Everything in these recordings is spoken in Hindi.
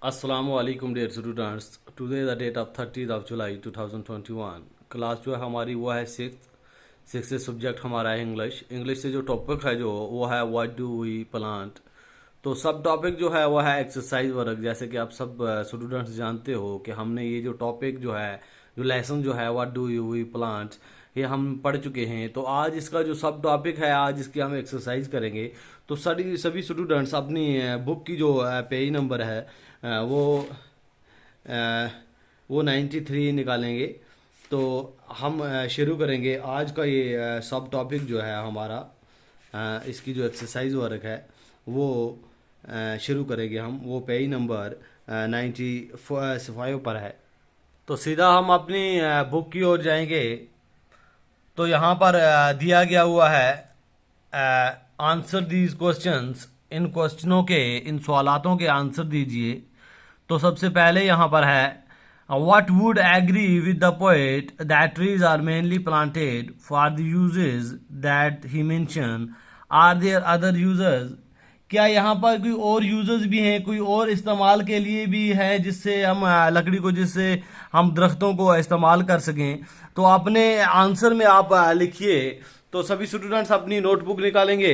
अस्सलामु अलैकुम dear students. Today the date of 30th of July 2021। Class जो है हमारी वो है सिक्स सब्जेक्ट हमारा है इंग्लिश। इंग्लिश से जो टॉपिक है जो वो है व्हाट डू वी प्लांट। तो सब टॉपिक जो है वो है एक्सरसाइज वर्क। जैसे कि आप सब स्टूडेंट्स जानते हो कि हमने ये जो टॉपिक जो है जो लेसन जो है व्हाट डू वी प्लांट ये हम पढ़ चुके हैं। तो आज इसका जो सब टॉपिक है आज इसकी हम एक्सरसाइज करेंगे। तो सभी स्टूडेंट्स अपनी बुक की जो पेज नंबर है वो 93 निकालेंगे। तो हम शुरू करेंगे आज का ये सब टॉपिक जो है हमारा इसकी जो एक्सरसाइज वर्क है वो शुरू करेंगे हम। वो पेज नंबर 95 पर है। तो सीधा हम अपनी बुक की ओर जाएंगे। तो यहाँ पर दिया गया हुआ है आंसर दीज क्वेश्चंस। इन क्वेश्चनों के इन सवालातों के आंसर दीजिए। तो सबसे पहले यहाँ पर है what would agree with the poet that trees are mainly planted for the uses that he mention. Are there other users. क्या यहाँ पर कोई और यूजर्स भी हैं, कोई और इस्तेमाल के लिए भी है जिससे हम लकड़ी को जिससे हम दरख्तों को इस्तेमाल कर सकें। तो अपने आंसर में आप लिखिए। तो सभी स्टूडेंट्स अपनी नोटबुक निकालेंगे।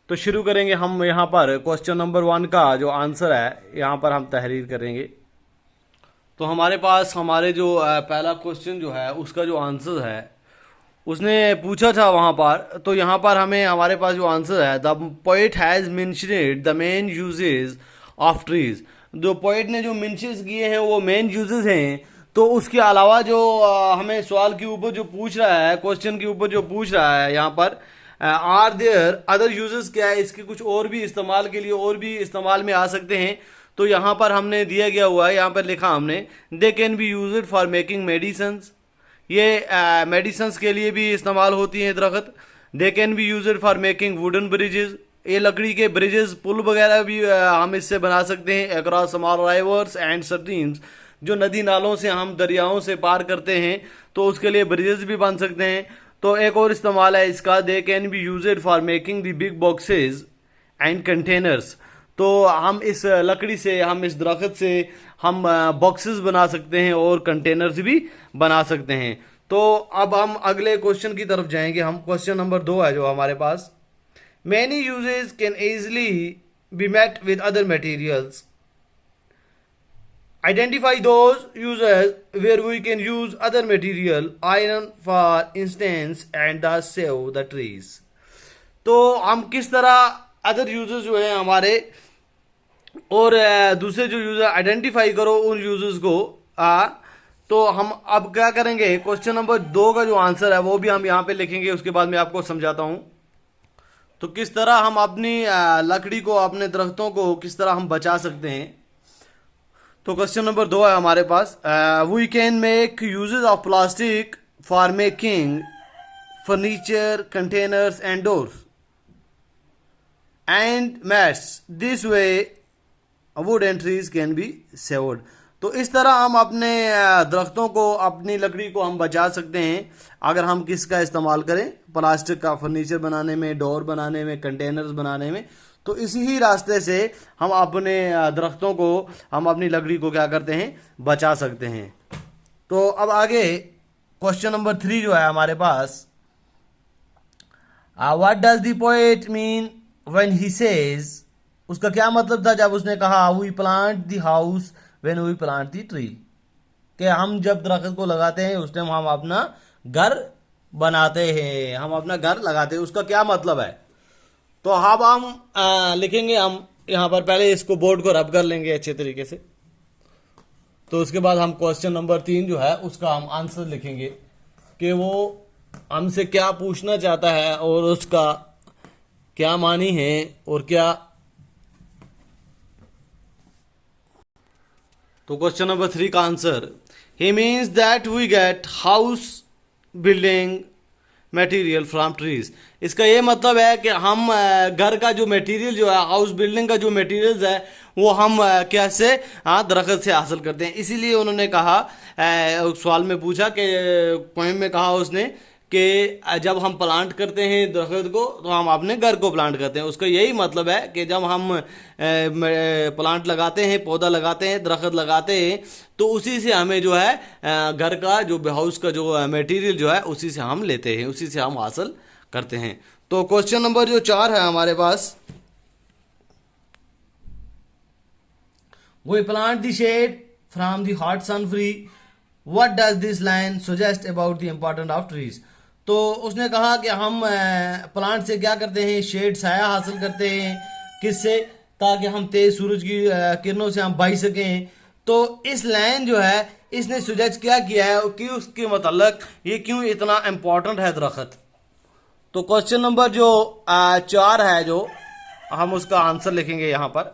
तो शुरू करेंगे हम यहाँ पर क्वेश्चन नंबर 1 का जो आंसर है यहाँ पर हम तहरीर करेंगे। तो हमारे पास हमारे जो पहला क्वेश्चन जो है उसका जो आंसर है उसने पूछा था वहाँ पर। तो यहाँ पर हमें हमारे पास जो आंसर है the poet has mentioned the main uses of trees. जो पोएट ने जो मेंशंस किए हैं वो मेन यूजेस हैं। तो उसके अलावा जो हमें सवाल के ऊपर जो पूछ रहा है क्वेश्चन के ऊपर जो पूछ रहा है यहाँ पर आर देयर अदर यूजेस क्या है, इसके कुछ और भी इस्तेमाल के लिए और भी इस्तेमाल में आ सकते हैं। तो यहाँ पर हमने दिया गया हुआ है, यहाँ पर लिखा हमने they can be used for making medicines. ये मेडिसन्स के लिए भी इस्तेमाल होती हैं दरख्त। They can be used for making wooden bridges. ये लकड़ी के ब्रिजेस पुल वगैरह भी हम इससे बना सकते हैं। Across small reverse and streams. जो नदी नालों से हम दरियाओं से पार करते हैं तो उसके लिए ब्रिजेस भी बन सकते हैं। तो एक और इस्तेमाल है इसका they can be used for making the big boxes and containers. तो हम इस लकड़ी से हम इस दरख्त से हम बॉक्सेस बना सकते हैं और कंटेनर्स भी बना सकते हैं। तो अब हम अगले क्वेश्चन की तरफ जाएंगे। हम क्वेश्चन नंबर 2 है जो हमारे पास many uses can easily be met with other materials. Identify those uses where we can use other material, iron for instance, and thus save the trees। तो हम किस तरह अदर यूजर्स जो है हमारे और दूसरे जो यूजर आइडेंटिफाई करो उन यूजर्स को। तो हम अब क्या करेंगे क्वेश्चन नंबर 2 का जो आंसर है वो भी हम यहाँ पे लिखेंगे। उसके बाद मैं आपको समझाता हूँ तो किस तरह हम अपनी लकड़ी को अपने दरख्तों को किस तरह हम बचा सकते हैं। तो क्वेश्चन नंबर 2 है हमारे पास we can make uses of plastic for making furniture containers and doors and mats. This way wood and trees can be saved. तो इस तरह हम अपने दरख्तों को अपनी लकड़ी को हम बचा सकते हैं अगर हम किसका इस्तेमाल करें, प्लास्टिक का फर्नीचर बनाने में, डोर बनाने में, कंटेनर्स बनाने में। तो इसी ही रास्ते से हम अपने दरख्तों को हम अपनी लकड़ी को क्या करते हैं बचा सकते हैं। तो अब आगे क्वेश्चन नंबर 3 जो है हमारे पास what does the poet mean when he says. उसका क्या मतलब था जब उसने कहा we plant the house when we plant the tree. कि हम जब दरख्त को लगाते हैं उस टाइम हम अपना घर बनाते हैं, हम अपना घर लगाते हैं। उसका क्या मतलब है। तो अब हम लिखेंगे। हम यहाँ पर पहले इसको बोर्ड को रब कर लेंगे अच्छे तरीके से। तो उसके बाद हम क्वेश्चन नंबर 3 जो है उसका हम आंसर लिखेंगे कि वो हमसे क्या पूछना चाहता है और उसका क्या मानी है और क्या। तो क्वेश्चन नंबर 3 का आंसर ही means that we get house building material from trees. इसका ये मतलब है कि हम घर का जो मटेरियल जो है हाउस बिल्डिंग का जो मटेरियल्स है वो हम कैसे दरख्त से हासिल करते हैं। इसीलिए उन्होंने कहा सवाल में पूछा कि पोएम में कहा उसने कि जब हम प्लांट करते हैं दरख्त को तो हम अपने घर को प्लांट करते हैं। उसका यही मतलब है कि जब हम प्लांट लगाते हैं, पौधा लगाते हैं, दरख्त लगाते हैं, तो उसी से हमें जो है घर का जो हाउस का जो मटेरियल जो है उसी से हम लेते हैं, उसी से हम हासिल करते हैं। तो क्वेश्चन नंबर जो 4 है हमारे पास, We plant the shade from the hot sun free. What does this line suggest about the importance of trees? तो उसने कहा कि हम प्लांट से क्या करते हैं, शेड साया हासिल करते हैं, किससे, ताकि हम तेज सूरज की किरणों से हम बच सकें। तो इस लाइन जो है इसने सुजेस्ट क्या किया है कि उसके मतलब ये क्यों इतना इम्पोर्टेंट है दरख्त। तो क्वेश्चन नंबर जो 4 है, जो हम उसका आंसर लिखेंगे यहाँ पर।